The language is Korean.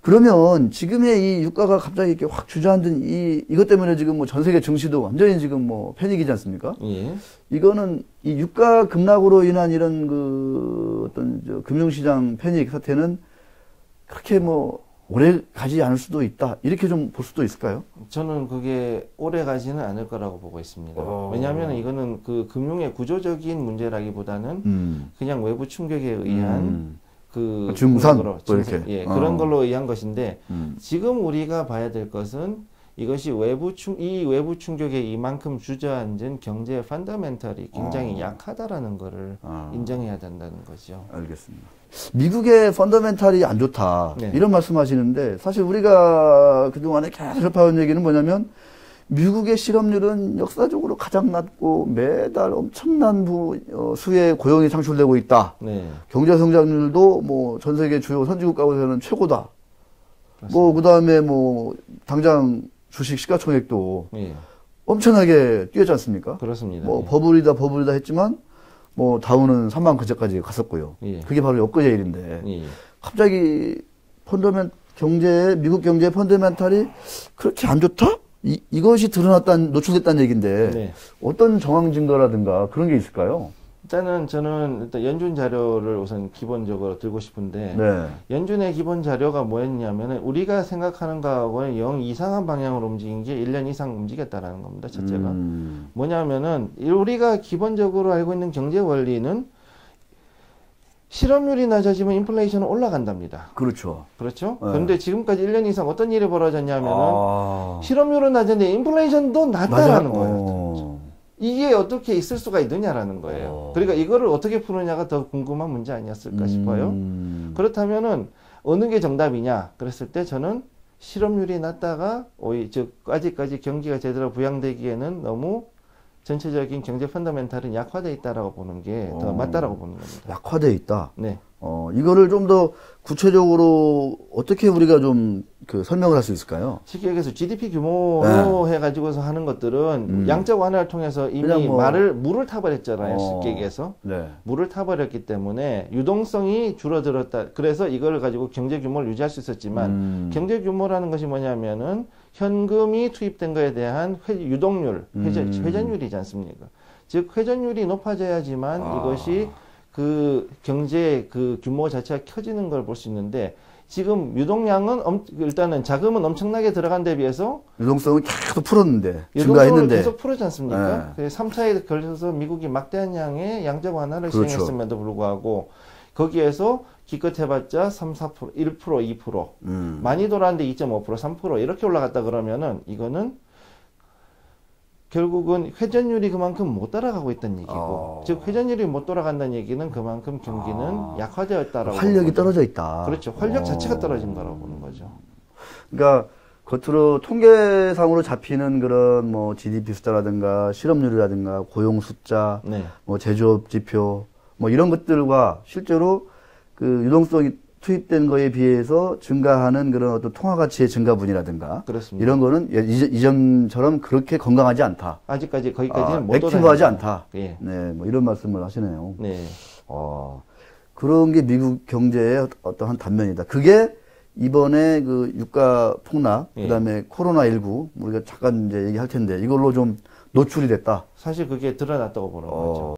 그러면 지금의 이 유가가 갑자기 이렇게 확 주저앉은 이것 때문에 지금 뭐 전 세계 증시도 완전히 지금 뭐 패닉이지 않습니까? 예. 이거는 이 유가 급락으로 인한 이런 그 어떤 저 금융시장 패닉 사태는 그렇게 뭐 오래 가지 않을 수도 있다. 이렇게 좀 볼 수도 있을까요? 저는 그게 오래 가지는 않을 거라고 보고 있습니다. 왜냐하면 이거는 그 금융의 구조적인 문제라기보다는 그냥 외부 충격에 의한 그 증산 이렇게 예, 그런 걸로 의한 것인데 지금 우리가 봐야 될 것은 이것이 이 외부 충격에 이만큼 주저앉은 경제의 펀더멘털이 굉장히 약하다라는 것을 인정해야 된다는 거죠. 알겠습니다. 미국의 펀더멘탈이 안 좋다. 네. 이런 말씀하시는데 사실 우리가 그동안에 계속 접해온 얘기는 뭐냐면 미국의 실업률은 역사적으로 가장 낮고 매달 엄청난 수의 고용이 창출되고 있다. 네. 경제 성장률도 뭐 전 세계 주요 선진국 가운데서는 최고다. 그렇습니다. 뭐 그다음에 뭐 당장 주식 시가총액도 예. 엄청나게 뛰었지 않습니까? 그렇습니다. 뭐 예. 버블이다 했지만 뭐 다우는 3만 근처까지 갔었고요. 예. 그게 바로 엊그제 일인데 예. 갑자기 미국 경제의 펀더멘탈이 그렇게 안 좋다? 이것이 노출됐다는 얘기인데 네. 어떤 정황 증거라든가 그런 게 있을까요? 일단은 저는 일단 연준 자료를 우선 기본적으로 들고 싶은데 네. 연준의 기본 자료가 뭐였냐면은 우리가 생각하는 거하고는 영 이상한 방향으로 움직인 게 1년 이상 움직였다라는 겁니다. 첫째가 뭐냐면은 우리가 기본적으로 알고 있는 경제 원리는 실업률이 낮아지면 인플레이션은 올라간답니다. 그렇죠. 그렇죠? 네. 그런데 지금까지 1년 이상 어떤 일이 벌어졌냐면은 실업률은 낮은데 인플레이션도 낮다라는 거예요. 이게 어떻게 있을 수가 있느냐라는 거예요. 그러니까 이거를 어떻게 푸느냐가 더 궁금한 문제 아니었을까 싶어요. 그렇다면은 어느 게 정답이냐 그랬을 때 저는 실업률이 낮다가 아직까지 경기가 제대로 부양되기에는 너무 전체적인 경제 펀더멘탈은 약화되어 있다라고 보는 게 더 맞다라고 보는 겁니다. 약화되어 있다. 네. 이거를 좀 더 구체적으로 어떻게 우리가 좀 설명을 할 수 있을까요? 쉽게 얘기해서 GDP 규모로 해가지고서 하는 것들은 양적 완화를 통해서 이미 물을 타버렸잖아요. 쉽게 얘기해서. 네. 물을 타버렸기 때문에 유동성이 줄어들었다. 그래서 이걸 가지고 경제 규모를 유지할 수 있었지만 경제 규모라는 것이 뭐냐면은 현금이 투입된 거에 대한 유동률, 회전율이지 않습니까? 즉 회전율이 높아져야지만 이것이 그 경제의 그 규모 자체가 켜지는 걸 볼 수 있는데 지금 유동량은 일단은 자금은 엄청나게 들어간 데 비해서 유동성은 계속 풀었는데 유동성을 증가했는데 계속 풀었지 않습니까? 네. 3차에 걸쳐서 미국이 막대한 양의 양적 완화를 그렇죠. 시행했음에도 불구하고 거기에서 기껏 해봤자 3, 4%, 1%, 2%, 많이 돌았는데 2.5%, 3% 이렇게 올라갔다 그러면은 이거는 결국은 회전율이 그만큼 못 따라가고 있다는 얘기고, 즉 회전율이 못 따라간다는 얘기는 그만큼 경기는 약화되었다라고. 활력이 떨어져 있다. 그렇죠. 활력 자체가 떨어진 거라고 보는 거죠. 그러니까 겉으로 통계상으로 잡히는 그런 뭐 GDP 숫자라든가 실업률이라든가 고용 숫자, 네. 뭐 제조업 지표, 뭐 이런 것들과 실제로 그 유동성이 투입된 거에 비해서 증가하는 그런 어떤 통화 가치의 증가분이라든가 그렇습니다. 이런 거는 이전처럼 그렇게 건강하지 않다. 아직까지 거기까지는 못 액티브하지 않다. 예. 네, 뭐 이런 말씀을 하시네요. 네. 그런 게 미국 경제의 어떠한 단면이다. 그게 이번에 그 유가 폭락, 그다음에 코로나19 우리가 잠깐 이제 얘기할 텐데 이걸로 좀 노출이 됐다. 사실 그게 드러났다고 보는 거죠.